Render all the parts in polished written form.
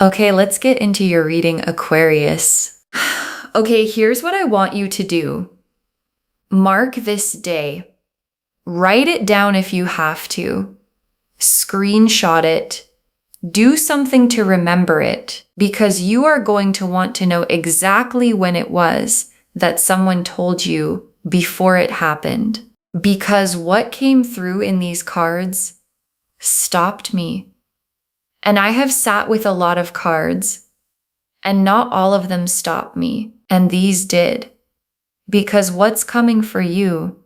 Okay, let's get into your reading, Aquarius. Okay, here's what I want you to do. Mark this day. Write it down if you have to. Screenshot it. Do something to remember it, because you are going to want to know exactly when it was that someone told you before it happened. Because what came through in these cards stopped me. And I have sat with a lot of cards, and not all of them stopped me, and these did. Because what's coming for you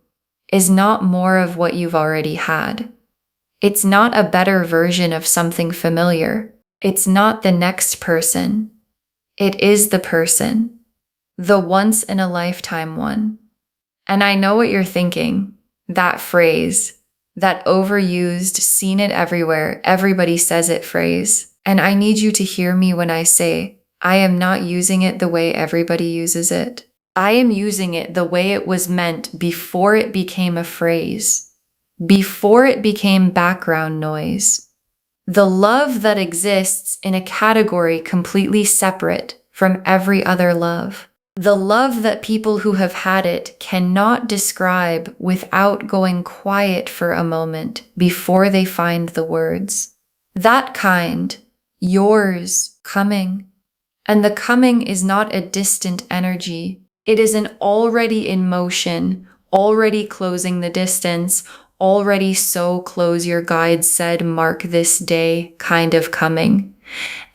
is not more of what you've already had. It's not a better version of something familiar. It's not the next person. It is the person, the once in a lifetime one. And I know what you're thinking, that phrase, that overused, seen it everywhere, everybody says it phrase. And I need you to hear me when I say, I am not using it the way everybody uses it. I am using it the way it was meant before it became a phrase, before it became background noise. The love that exists in a category completely separate from every other love. The love that people who have had it cannot describe without going quiet for a moment before they find the words. That kind, yours, coming. And the coming is not a distant energy. It is an already in motion, already closing the distance, already so close your guide said, mark this day kind of coming.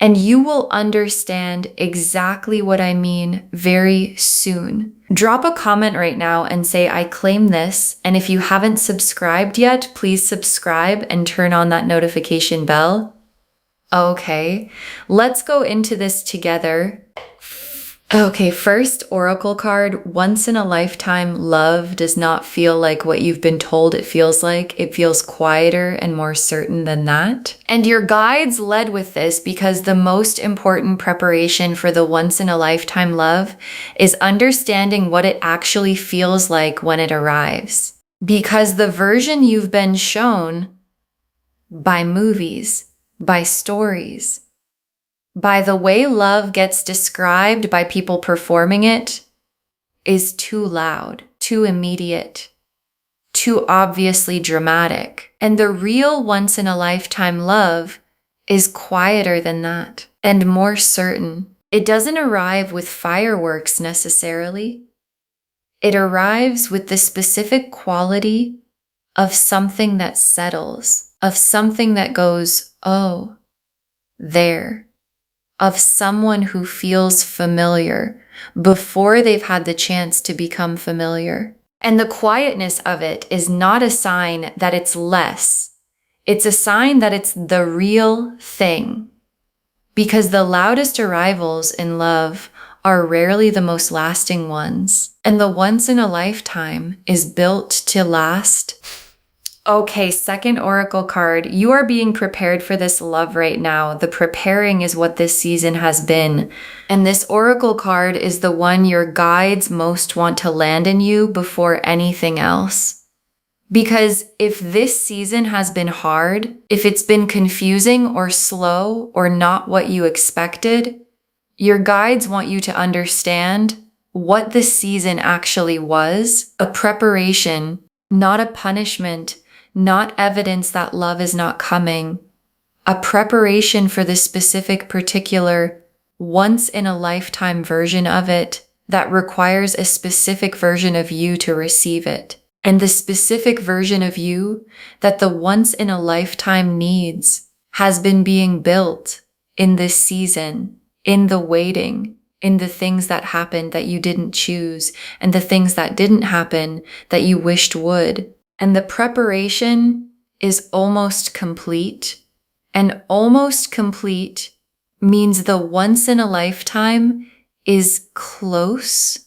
And you will understand exactly what I mean very soon. Drop a comment right now and say, I claim this. And if you haven't subscribed yet, please subscribe and turn on that notification bell. Okay, let's go into this together. Okay, first oracle card, once in a lifetime love does not feel like what you've been told it feels like. It feels quieter and more certain than that. And your guides led with this because the most important preparation for the once in a lifetime love is understanding what it actually feels like when it arrives. Because the version you've been shown by movies, by stories, by the way love gets described by people performing it is too loud, too immediate, too obviously dramatic. And the real once in a lifetime love is quieter than that and more certain. It doesn't arrive with fireworks necessarily. It arrives with the specific quality of something that settles, of something that goes, oh, there. Of someone who feels familiar before they've had the chance to become familiar. And the quietness of it is not a sign that it's less. It's a sign that it's the real thing. Because the loudest arrivals in love are rarely the most lasting ones. And the once in a lifetime is built to last. Okay, second oracle card. You are being prepared for this love right now. The preparing is what this season has been. And this oracle card is the one your guides most want to land in you before anything else. Because if this season has been hard, if it's been confusing or slow or not what you expected, your guides want you to understand what this season actually was, a preparation, not a punishment, not evidence that love is not coming, a preparation for the specific, particular, once-in-a-lifetime version of it that requires a specific version of you to receive it. And the specific version of you that the once-in-a-lifetime needs has been being built in this season, in the waiting, in the things that happened that you didn't choose, and the things that didn't happen that you wished would. And the preparation is almost complete. And almost complete means the once in a lifetime is close.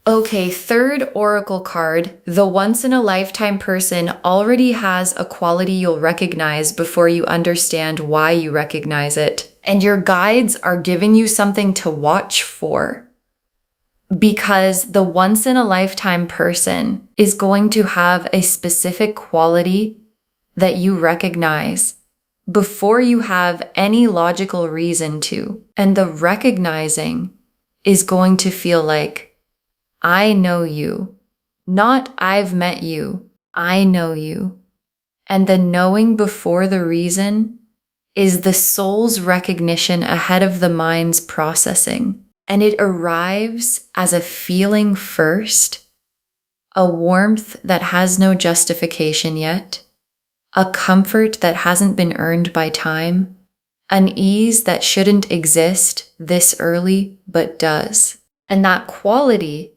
Okay, third oracle card. The once in a lifetime person already has a quality you'll recognize before you understand why you recognize it. And your guides are giving you something to watch for. Because the once in a lifetime person is going to have a specific quality that you recognize before you have any logical reason to. And the recognizing is going to feel like, I know you. Not I've met you. I know you. And the knowing before the reason is the soul's recognition ahead of the mind's processing. And it arrives as a feeling first, a warmth that has no justification yet, a comfort that hasn't been earned by time, an ease that shouldn't exist this early but does. And that quality,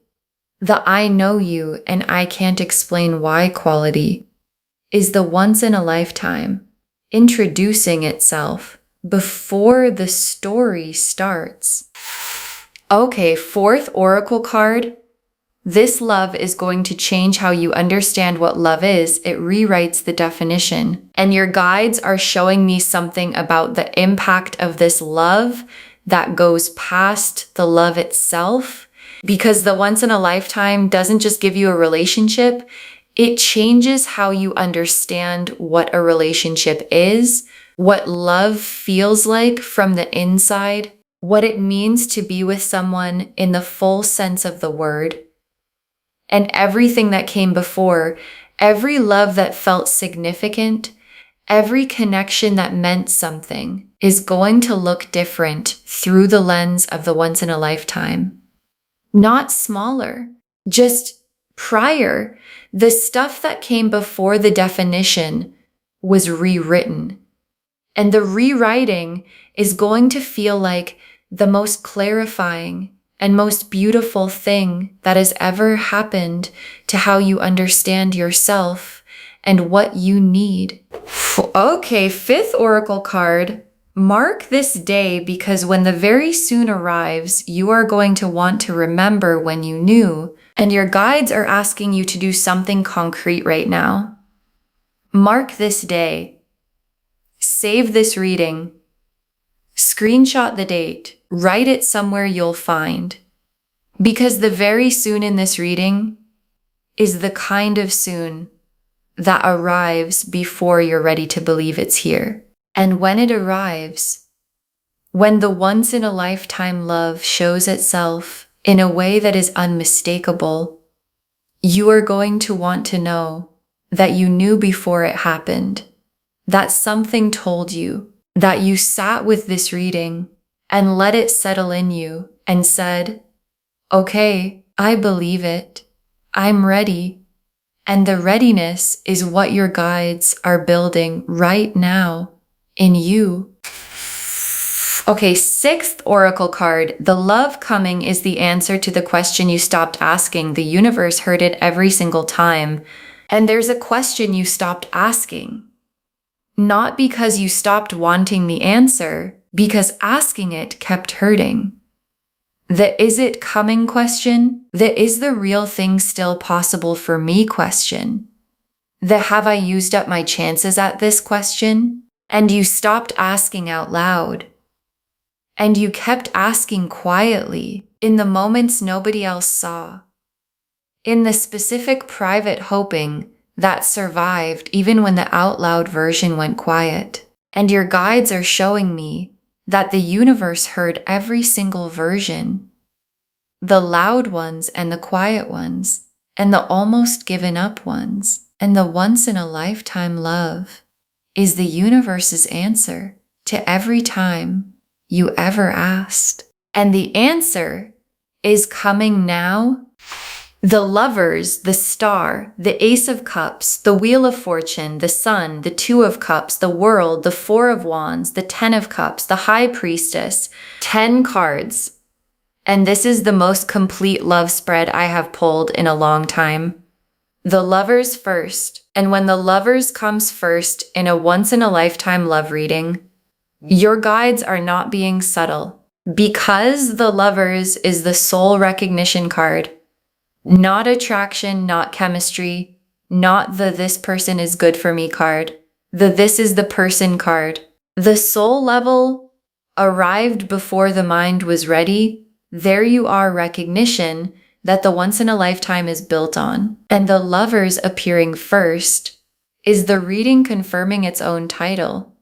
the I know you and I can't explain why quality, is the once in a lifetime introducing itself before the story starts. Okay, fourth oracle card. This love is going to change how you understand what love is. It rewrites the definition. And your guides are showing me something about the impact of this love that goes past the love itself. Because the once in a lifetime doesn't just give you a relationship, it changes how you understand what a relationship is, what love feels like from the inside, what it means to be with someone in the full sense of the word. And everything that came before, every love that felt significant, every connection that meant something is going to look different through the lens of the once in a lifetime. Not smaller, just prior. The stuff that came before the definition was rewritten. And the rewriting is going to feel like the most clarifying and most beautiful thing that has ever happened to how you understand yourself and what you need. Okay, fifth oracle card. Mark this day because when the very soon arrives, you are going to want to remember when you knew, and your guides are asking you to do something concrete right now. Mark this day. Save this reading. Screenshot the date. Write it somewhere you'll find. Because the very soon in this reading is the kind of soon that arrives before you're ready to believe it's here. And when it arrives, when the once in a lifetime love shows itself in a way that is unmistakable, you are going to want to know that you knew before it happened, that something told you, that you sat with this reading and let it settle in you and said, okay, I believe it. I'm ready. And the readiness is what your guides are building right now in you. Okay, sixth oracle card. The love coming is the answer to the question you stopped asking. The universe heard it every single time. And there's a question you stopped asking. Not because you stopped wanting the answer, because asking it kept hurting. The is it coming question, the is the real thing still possible for me question, the have I used up my chances at this question, and you stopped asking out loud. And you kept asking quietly in the moments nobody else saw, in the specific private hoping that survived even when the out loud version went quiet. And your guides are showing me that the universe heard every single version, the loud ones and the quiet ones, and the almost given up ones, and the once in a lifetime love is the universe's answer to every time you ever asked. And the answer is coming now. The lovers, the star, the ace of cups, the wheel of fortune, the sun, the two of cups, the world, the four of wands, the 10 of cups, the high priestess, 10 cards. And this is the most complete love spread I have pulled in a long time. The lovers first. And when the lovers comes first in a once in a lifetime love reading, your guides are not being subtle. Because the lovers is the soul recognition card. Not attraction, not chemistry, not the this person is good for me card, the this is the person card. The soul level arrived before the mind was ready. There you are recognition that the once in a lifetime is built on. And the lovers appearing first is the reading confirming its own title.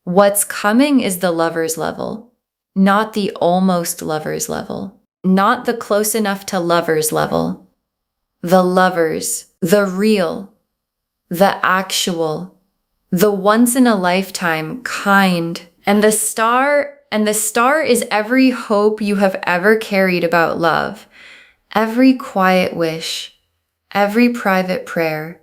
What's coming is the lover's level, not the almost lover's level, not the close enough to lover's level. The lovers, the real, the actual, the once in a lifetime kind. And the star is every hope you have ever carried about love, every quiet wish, every private prayer,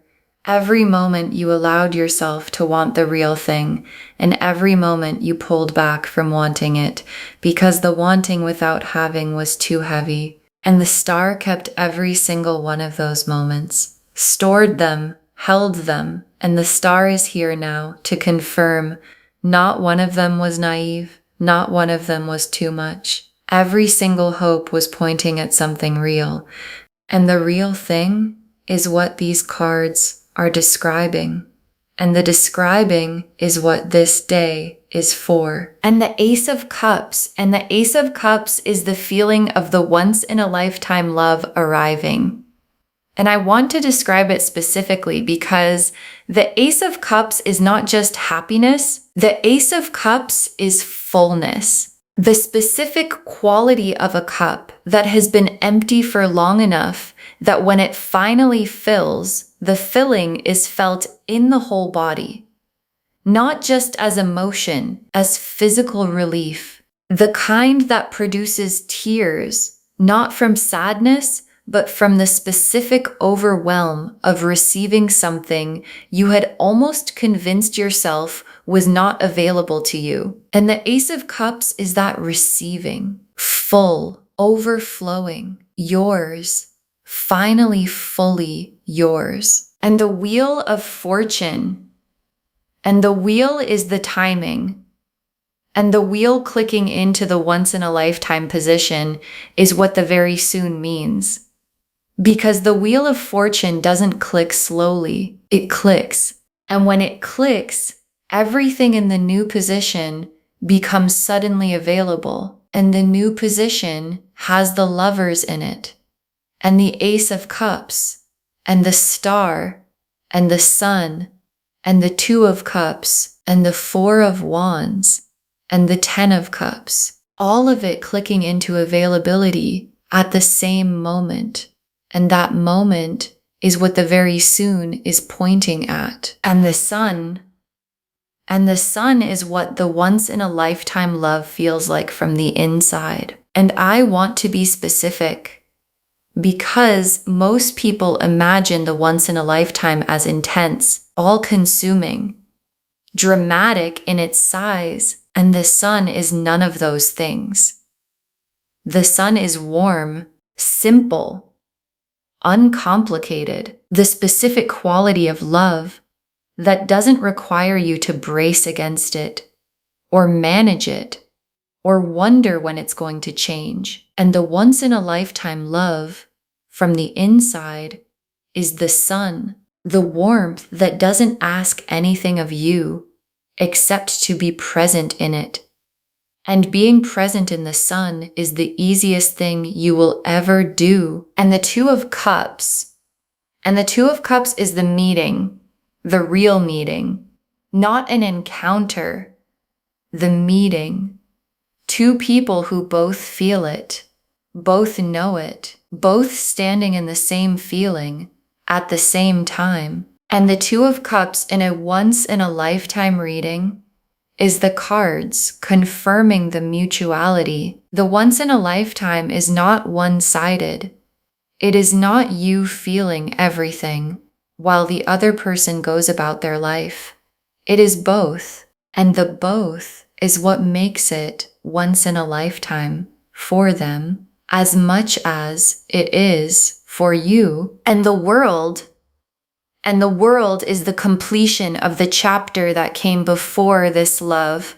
every moment you allowed yourself to want the real thing, and every moment you pulled back from wanting it because the wanting without having was too heavy. And the star kept every single one of those moments, stored them, held them, and the star is here now to confirm not one of them was naive, not one of them was too much. Every single hope was pointing at something real, and the real thing is what these cards are describing. And the describing is what this day is for. And the Ace of Cups, is the feeling of the once in a lifetime love arriving. And I want to describe it specifically because the Ace of Cups is not just happiness. The Ace of Cups is fullness. The specific quality of a cup that has been empty for long enough that when it finally fills, the filling is felt in the whole body. Not just as emotion, as physical relief. The kind that produces tears, not from sadness, but from the specific overwhelm of receiving something you had almost convinced yourself was not available to you. And the Ace of Cups is that receiving, full, overflowing, yours, finally fully yours. And the Wheel of Fortune, and the wheel is the timing, and the wheel clicking into the once in a lifetime position is what the very soon means. Because the Wheel of Fortune doesn't click slowly, it clicks. And when it clicks, everything in the new position becomes suddenly available. And the new position has the lovers in it, and the Ace of Cups, and the Star, and the Sun, and the Two of Cups, and the Four of Wands, and the Ten of Cups. All of it clicking into availability at the same moment. And that moment is what the very soon is pointing at. And the sun is what the once in a lifetime love feels like from the inside. And I want to be specific because most people imagine the once in a lifetime as intense, all-consuming, dramatic in its size, and the sun is none of those things. The sun is warm, simple, uncomplicated, the specific quality of love that doesn't require you to brace against it, or manage it, or wonder when it's going to change. And the once in a lifetime love from the inside is the sun, the warmth that doesn't ask anything of you except to be present in it. And being present in the sun is the easiest thing you will ever do. And the Two of Cups is the meeting, the real meeting, not an encounter, the meeting. Two people who both feel it, both know it, both standing in the same feeling at the same time. And the Two of Cups in a once in a lifetime reading is the cards confirming the mutuality. The once in a lifetime is not one-sided. It is not you feeling everything while the other person goes about their life. It is both, and the both is what makes it once in a lifetime for them as much as it is for you. And the world is the completion of the chapter that came before this love.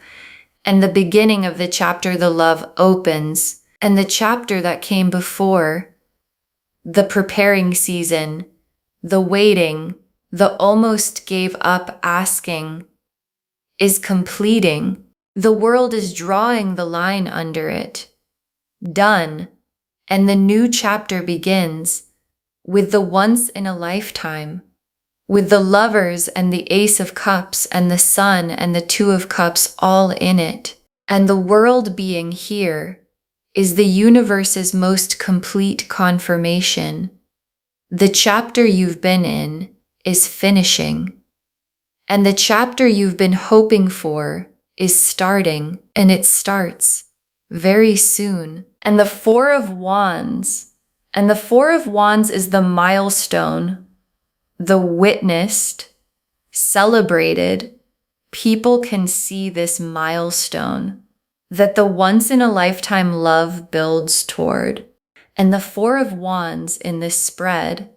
And the beginning of the chapter, the love opens. And the chapter that came before, the preparing season, the waiting, the almost gave up asking, is completing. The world is drawing the line under it. Done. And the new chapter begins with the once in a lifetime with the Lovers and the Ace of Cups and the Sun and the Two of Cups all in it. And the world being here is the universe's most complete confirmation. The chapter you've been in is finishing. And the chapter you've been hoping for is starting, and it starts very soon. And the Four of Wands, and the Four of Wands is the milestone, the witnessed, celebrated. People can see this milestone that the once-in-a-lifetime love builds toward. And the Four of Wands in this spread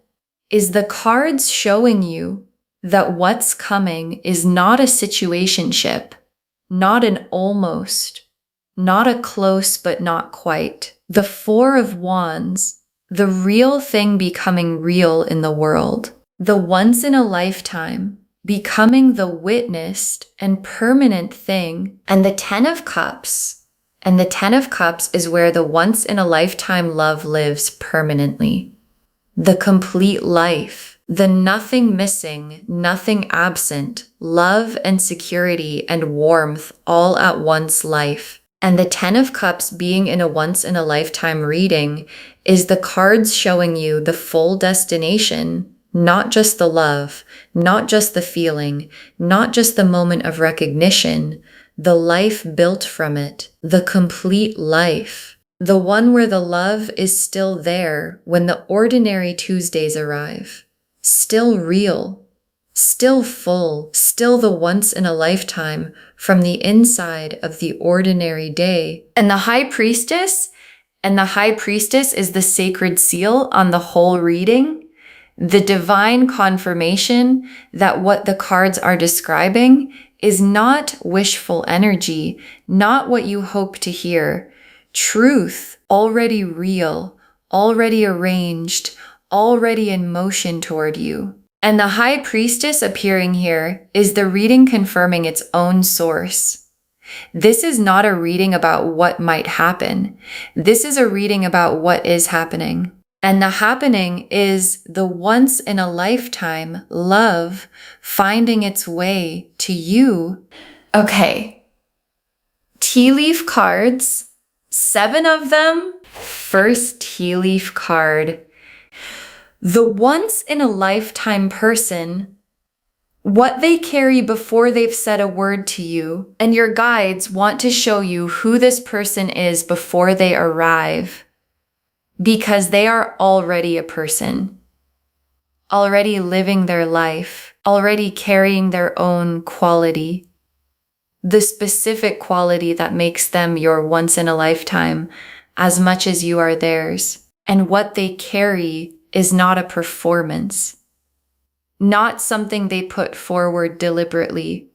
is the cards showing you that what's coming is not a situationship, not an almost, not a close but not quite. The Four of Wands, the real thing becoming real in the world, the once-in-a-lifetime becoming the witnessed and permanent thing. And the Ten of Cups, and the Ten of Cups is where the once-in-a-lifetime love lives permanently. The complete life, the nothing missing, nothing absent, love and security and warmth all at once life. And the Ten of Cups being in a once-in-a-lifetime reading is the cards showing you the full destination. Not just the love, not just the feeling, not just the moment of recognition, the life built from it, the complete life, the one where the love is still there when the ordinary Tuesdays arrive, still real, still full, still the once in a lifetime from the inside of the ordinary day. And the High Priestess is the sacred seal on the whole reading. The divine confirmation that what the cards are describing is not wishful energy, not what you hope to hear. Truth, already real, already arranged, already in motion toward you. And the High Priestess appearing here is the reading confirming its own source. This is not a reading about what might happen. This is a reading about what is happening. And the happening is the once-in-a-lifetime love finding its way to you. Okay. Tea leaf cards, 7 of them. First tea leaf card. The once-in-a-lifetime person, what they carry before they've said a word to you, and your guides want to show you who this person is before they arrive. Because they are already a person, already living their life, already carrying their own quality, the specific quality that makes them your once in a lifetime as much as you are theirs. And what they carry is not a performance, not something they put forward deliberately,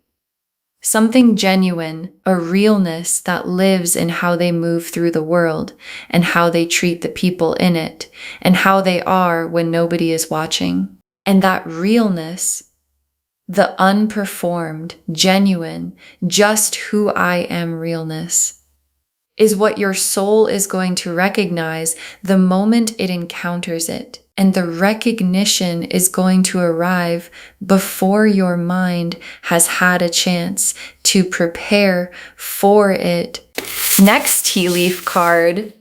something genuine, a realness that lives in how they move through the world and how they treat the people in it and how they are when nobody is watching. And that realness, the unperformed, genuine, just who I am realness, is what your soul is going to recognize the moment it encounters it. And the recognition is going to arrive before your mind has had a chance to prepare for it. Next tea leaf card.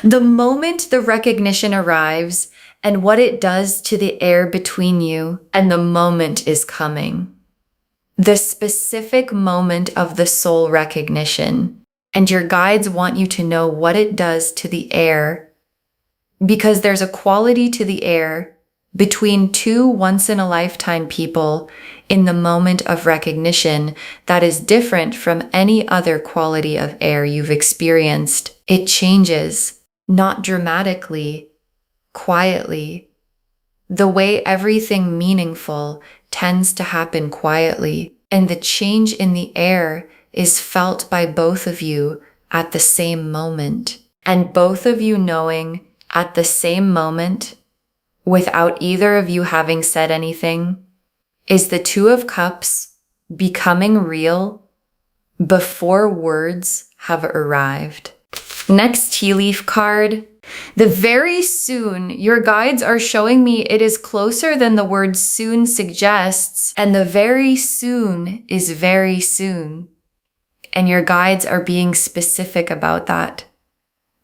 The moment the recognition arrives and what it does to the air between you, and the moment is coming. The specific moment of the soul recognition. And your guides want you to know what it does to the air, because there's a quality to the air between two once-in-a-lifetime people in the moment of recognition that is different from any other quality of air you've experienced. It changes, not dramatically, quietly. The way everything meaningful tends to happen quietly, and the change in the air is felt by both of you at the same moment. And both of you knowing at the same moment, without either of you having said anything, is the Two of Cups becoming real before words have arrived. Next tea leaf card. The very soon, your guides are showing me it is closer than the word soon suggests, and the very soon is very soon. And your guides are being specific about that,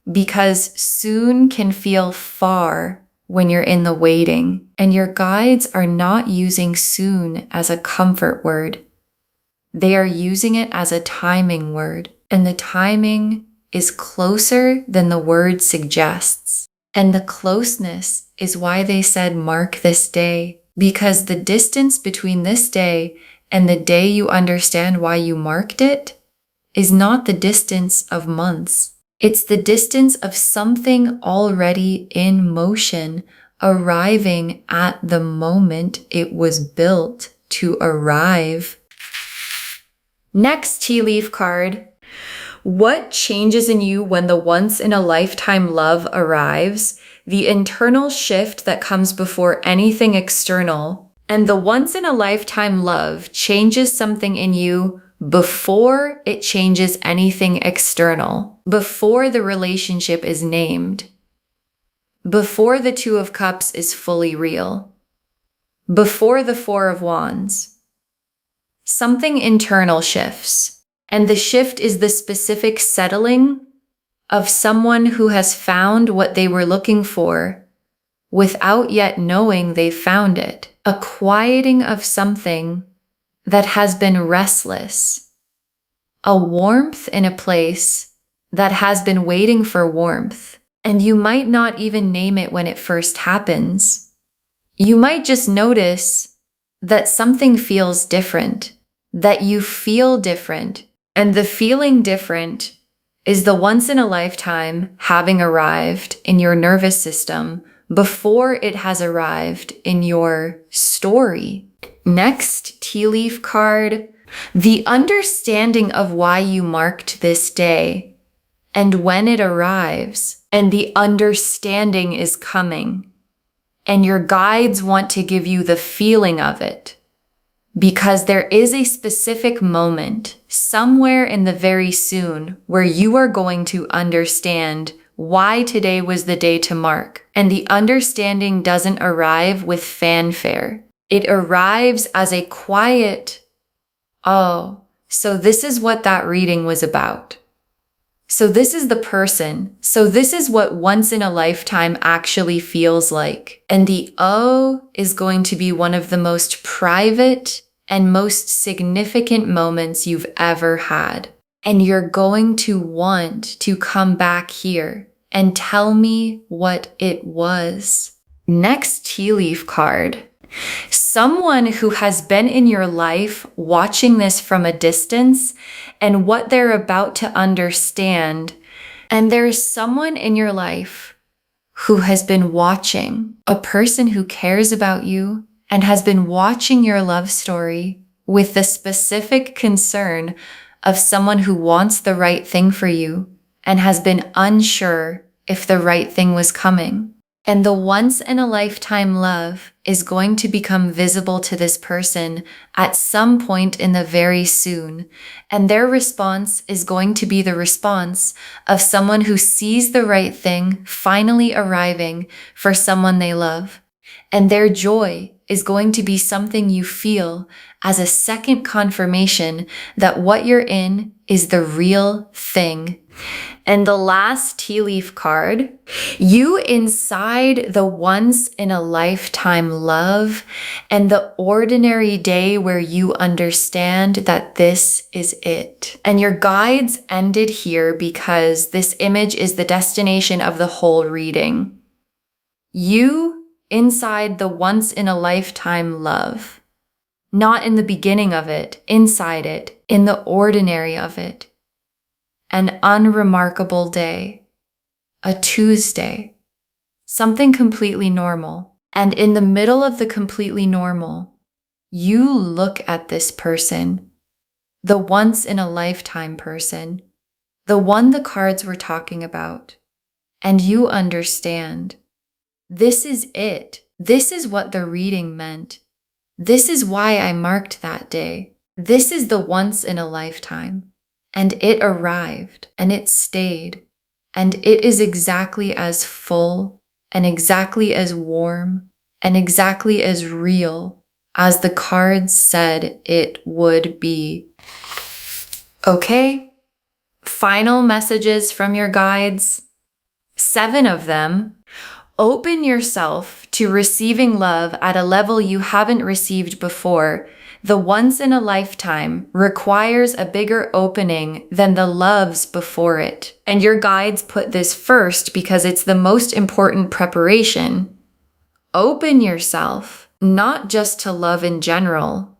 because soon can feel far when you're in the waiting, and your guides are not using soon as a comfort word. They are using it as a timing word, and the timing is closer than the word suggests. And the closeness is why they said mark this day, because the distance between this day and the day you understand why you marked it is not the distance of months. It's the distance of something already in motion, arriving at the moment it was built to arrive. Next tea leaf card. What changes in you when the once-in-a-lifetime love arrives? The internal shift that comes before anything external. And the once-in-a-lifetime love changes something in you before it changes anything external. Before the relationship is named. Before the Two of Cups is fully real. Before the Four of Wands. Something internal shifts. And the shift is the specific settling of someone who has found what they were looking for without yet knowing they found it. A quieting of something that has been restless. A warmth in a place that has been waiting for warmth. And you might not even name it when it first happens. You might just notice that something feels different, that you feel different. And the feeling different is the once-in-a-lifetime having arrived in your nervous system before it has arrived in your story. Next tea leaf card. The understanding of why you marked this day and when it arrives, and the understanding is coming. And your guides want to give you the feeling of it. Because there is a specific moment somewhere in the very soon where you are going to understand why today was the day to mark. And the understanding doesn't arrive with fanfare. It arrives as a quiet, oh, so this is what that reading was about. So this is the person. So this is what once in a lifetime actually feels like. And the oh is going to be one of the most private and most significant moments you've ever had. And you're going to want to come back here and tell me what it was. Next tea leaf card. Someone who has been in your life watching this from a distance and what they're about to understand. And there's someone in your life who has been watching, a person who cares about you and has been watching your love story with the specific concern of someone who wants the right thing for you and has been unsure if the right thing was coming. And the once-in-a-lifetime love is going to become visible to this person at some point in the very soon. And their response is going to be the response of someone who sees the right thing finally arriving for someone they love. And their joy is going to be something you feel as a second confirmation that what you're in is the real thing. And the last tea leaf card, you inside the once-in-a-lifetime love and the ordinary day where you understand that this is it. And your guides ended here because this image is the destination of the whole reading. You inside the once-in-a-lifetime love, not in the beginning of it, inside it, in the ordinary of it. An unremarkable day, a Tuesday, something completely normal. And in the middle of the completely normal, you look at this person, the once-in-a-lifetime person, the one the cards were talking about, and you understand. This is it. This is what the reading meant. This is why I marked that day. This is the once-in-a-lifetime. And it arrived, and it stayed, And it is exactly as full and exactly as warm and exactly as real as the cards said it would be. Okay, final messages from your guides. 7 of them. Open yourself to receiving love at a level you haven't received before. The once in a lifetime requires a bigger opening than the loves before it. And your guides put this first because it's the most important preparation. Open yourself, not just to love in general,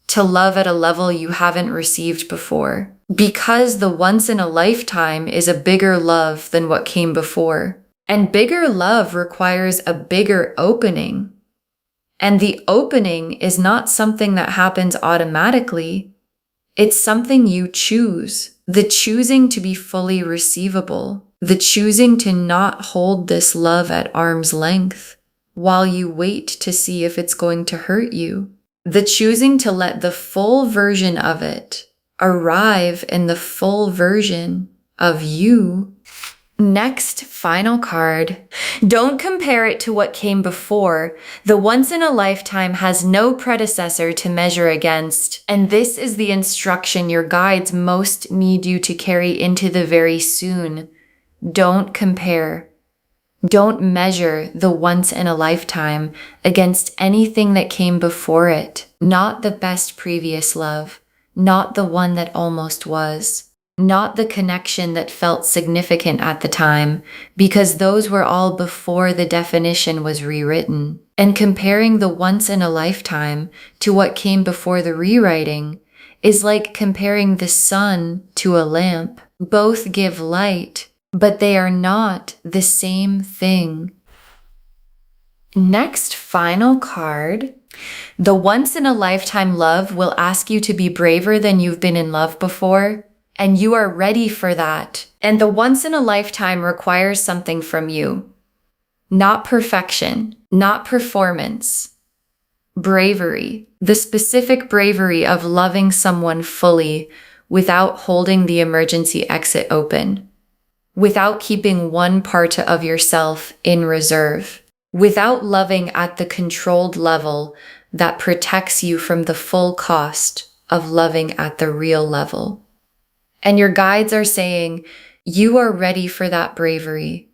to love at a level you haven't received before. Because the once in a lifetime is a bigger love than what came before. And bigger love requires a bigger opening. And the opening is not something that happens automatically. It's something you choose. The choosing to be fully receivable. The choosing to not hold this love at arm's length while you wait to see if it's going to hurt you. The choosing to let the full version of it arrive in the full version of you. Next, final card. Don't compare it to what came before. The once in a lifetime has no predecessor to measure against. And this is the instruction your guides most need you to carry into the very soon. Don't compare. Don't measure the once in a lifetime against anything that came before it. Not the best previous love. Not the one that almost was. Not the connection that felt significant at the time, because those were all before the definition was rewritten. And comparing the once in a lifetime to what came before the rewriting is like comparing the sun to a lamp. Both give light, but they are not the same thing. Next, final card. The once in a lifetime love will ask you to be braver than you've been in love before. And you are ready for that. And the once in a lifetime requires something from you. Not perfection, not performance. Bravery. The specific bravery of loving someone fully without holding the emergency exit open. Without keeping one part of yourself in reserve. Without loving at the controlled level that protects you from the full cost of loving at the real level. And your guides are saying, you are ready for that bravery.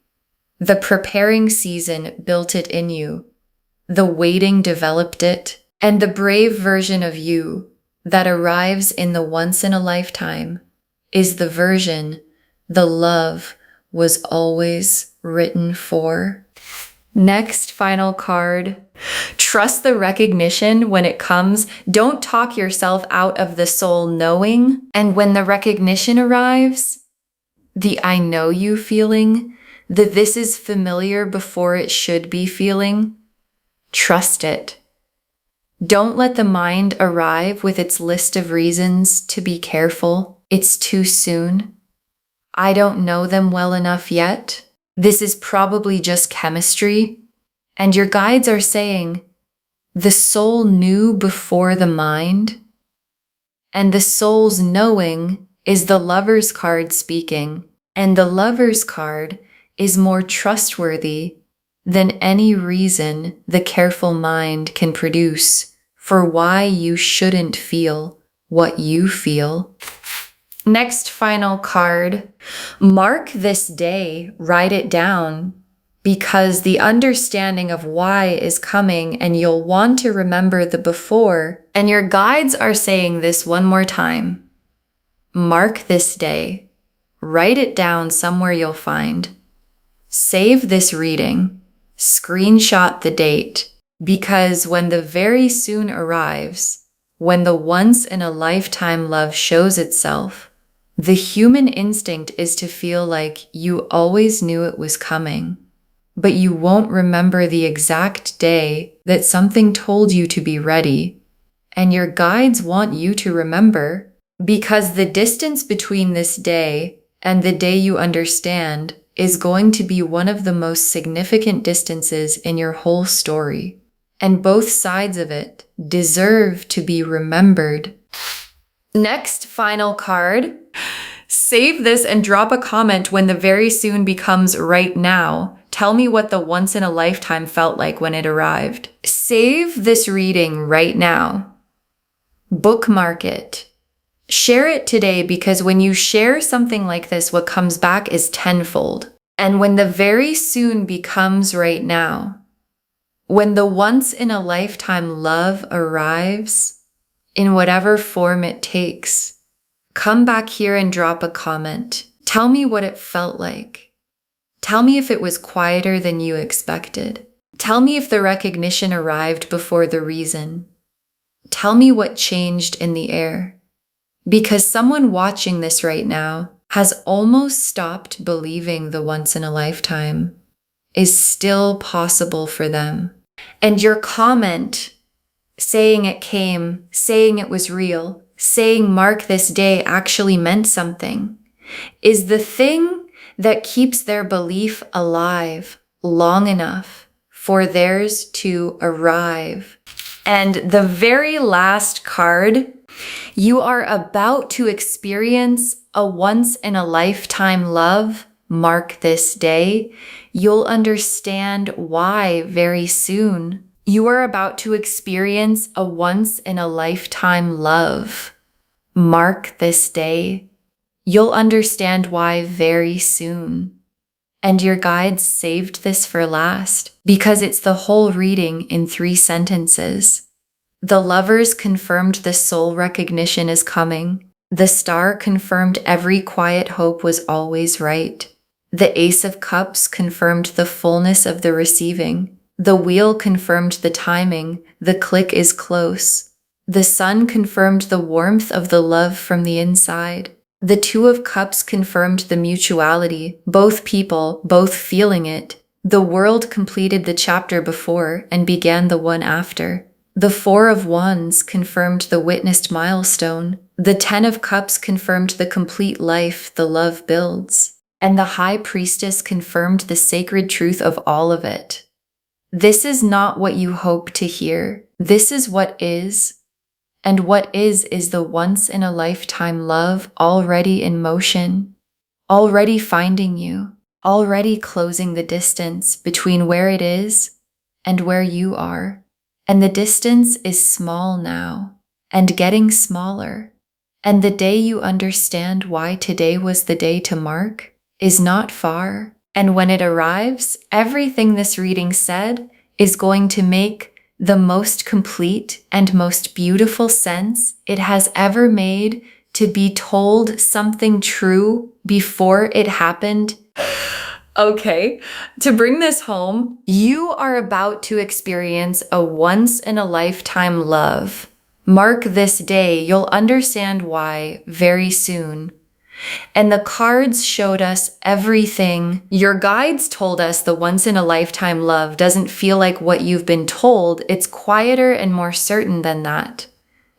The preparing season built it in you. The waiting developed it. And the brave version of you that arrives in the once in a lifetime is the version the love was always written for. Next, final card. Trust the recognition when it comes. Don't talk yourself out of the soul knowing. And when the recognition arrives, the I know you feeling, the this is familiar before it should be feeling, trust it. Don't let the mind arrive with its list of reasons to be careful. It's too soon. I don't know them well enough yet. This is probably just chemistry. And your guides are saying, the soul knew before the mind. And the soul's knowing is the Lover's card speaking. And the Lover's card is more trustworthy than any reason the careful mind can produce for why you shouldn't feel what you feel. Next final card. Mark this day, write it down, because the understanding of why is coming and you'll want to remember the before. And your guides are saying this one more time. Mark this day, write it down somewhere you'll find. Save this reading, screenshot the date, because when the very soon arrives, when the once in a lifetime love shows itself, the human instinct is to feel like you always knew it was coming, but you won't remember the exact day that something told you to be ready. And your guides want you to remember, because the distance between this day and the day you understand is going to be one of the most significant distances in your whole story. And both sides of it deserve to be remembered. Next final card. Save this and drop a comment when the very soon becomes right now. Tell me what the once in a lifetime felt like when it arrived. Save this reading right now. Bookmark it. Share it today, because when you share something like this, what comes back is tenfold. And when the very soon becomes right now, when the once in a lifetime love arrives, in whatever form it takes, come back here and drop a comment. Tell me what it felt like. Tell me if it was quieter than you expected. Tell me if the recognition arrived before the reason. Tell me what changed in the air. Because someone watching this right now has almost stopped believing the once in a lifetime is still possible for them. And your comment, saying it came, saying it was real, saying mark this day actually meant something, is the thing that keeps their belief alive long enough for theirs to arrive. And the very last card, you are about to experience a once in a lifetime love. Mark this day. You'll understand why very soon. You are about to experience a once in a lifetime love. Mark this day. You'll understand why very soon. And your guides saved this for last because it's the whole reading in 3 sentences. The lovers confirmed the soul recognition is coming. The star confirmed every quiet hope was always right. The Ace of Cups confirmed the fullness of the receiving. The Wheel confirmed the timing. The click is close. The Sun confirmed the warmth of the love from the inside. The Two of Cups confirmed the mutuality, both people, both feeling it. The World completed the chapter before and began the one after. The Four of Wands confirmed the witnessed milestone. The Ten of Cups confirmed the complete life the love builds. And the High Priestess confirmed the sacred truth of all of it. This is not what you hope to hear. This is what is. And what is the once in a lifetime love already in motion, already finding you, already closing the distance between where it is and where you are. And the distance is small now and getting smaller. And the day you understand why today was the day to mark is not far. And when it arrives, everything this reading said is going to make the most complete and most beautiful sense it has ever made to be told something true before it happened. Okay, to bring this home, you are about to experience a once in a lifetime love. Mark this day, you'll understand why very soon. And the cards showed us everything. Your guides told us the once in a lifetime love doesn't feel like what you've been told. It's quieter and more certain than that.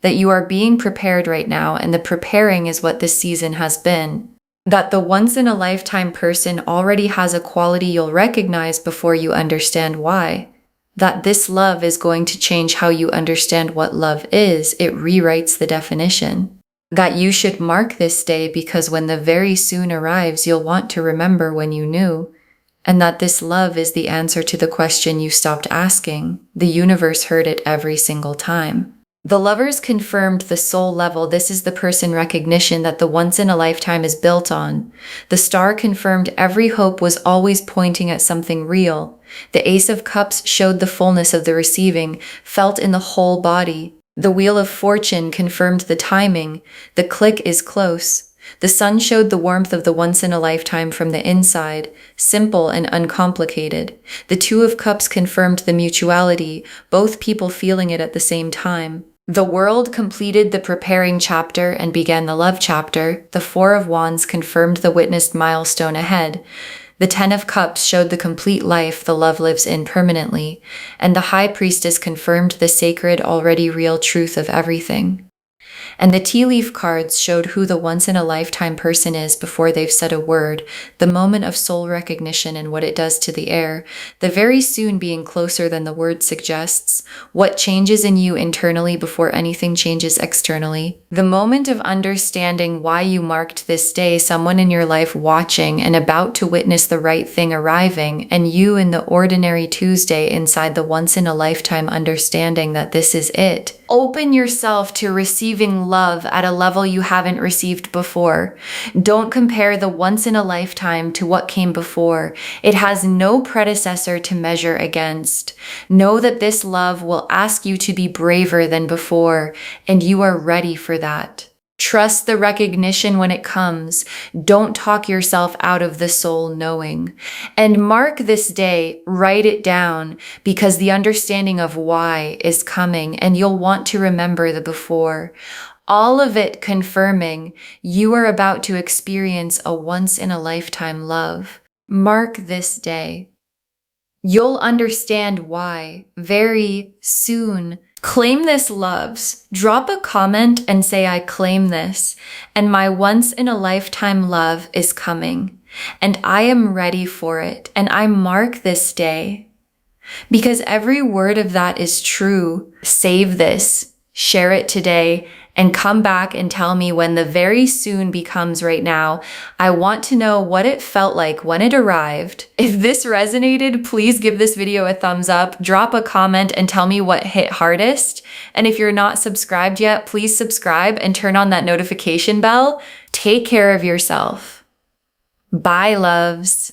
That you are being prepared right now, and the preparing is what this season has been. That the once in a lifetime person already has a quality you'll recognize before you understand why. That this love is going to change how you understand what love is. It rewrites the definition. That you should mark this day because when the very soon arrives, you'll want to remember when you knew. And that this love is the answer to the question you stopped asking. The universe heard it every single time. The lovers confirmed the soul level. This is the person recognition that the once in a lifetime is built on. The star confirmed every hope was always pointing at something real. The Ace of Cups showed the fullness of the receiving, felt in the whole body. The Wheel of Fortune confirmed the timing. The click is close. The Sun showed the warmth of the once in a lifetime from the inside, simple and uncomplicated. The Two of Cups confirmed the mutuality, both people feeling it at the same time. The World completed the preparing chapter and began the love chapter. The Four of Wands confirmed the witnessed milestone ahead. The Ten of Cups showed the complete life the love lives in permanently, and the High Priestess confirmed the sacred, already real truth of everything. And the tea leaf cards showed who the once-in-a-lifetime person is before they've said a word, the moment of soul recognition and what it does to the air, the very soon being closer than the word suggests, what changes in you internally before anything changes externally, the moment of understanding why you marked this day, someone in your life watching and about to witness the right thing arriving, and you in the ordinary Tuesday inside the once-in-a-lifetime understanding that this is it. Open yourself to receiving love at a level you haven't received before. Don't compare the once-in-a-lifetime to what came before. It has no predecessor to measure against. Know that this love will ask you to be braver than before, and you are ready for that. Trust the recognition when it comes. Don't talk yourself out of the soul knowing. And mark this day, write it down, because the understanding of why is coming, and you'll want to remember the before. All of it confirming you are about to experience a once-in-a-lifetime love. Mark this day. You'll understand why very soon. Claim this, loves. Drop a comment and say, I claim this, and my once-in-a-lifetime love is coming, and I am ready for it, and I mark this day. Because every word of that is true. Save this, share it today, and come back and tell me when the very soon becomes right now. I want to know what it felt like when it arrived. If this resonated, please give this video a thumbs up, drop a comment, and tell me what hit hardest. And if you're not subscribed yet, please subscribe and turn on that notification bell. Take care of yourself. Bye, loves.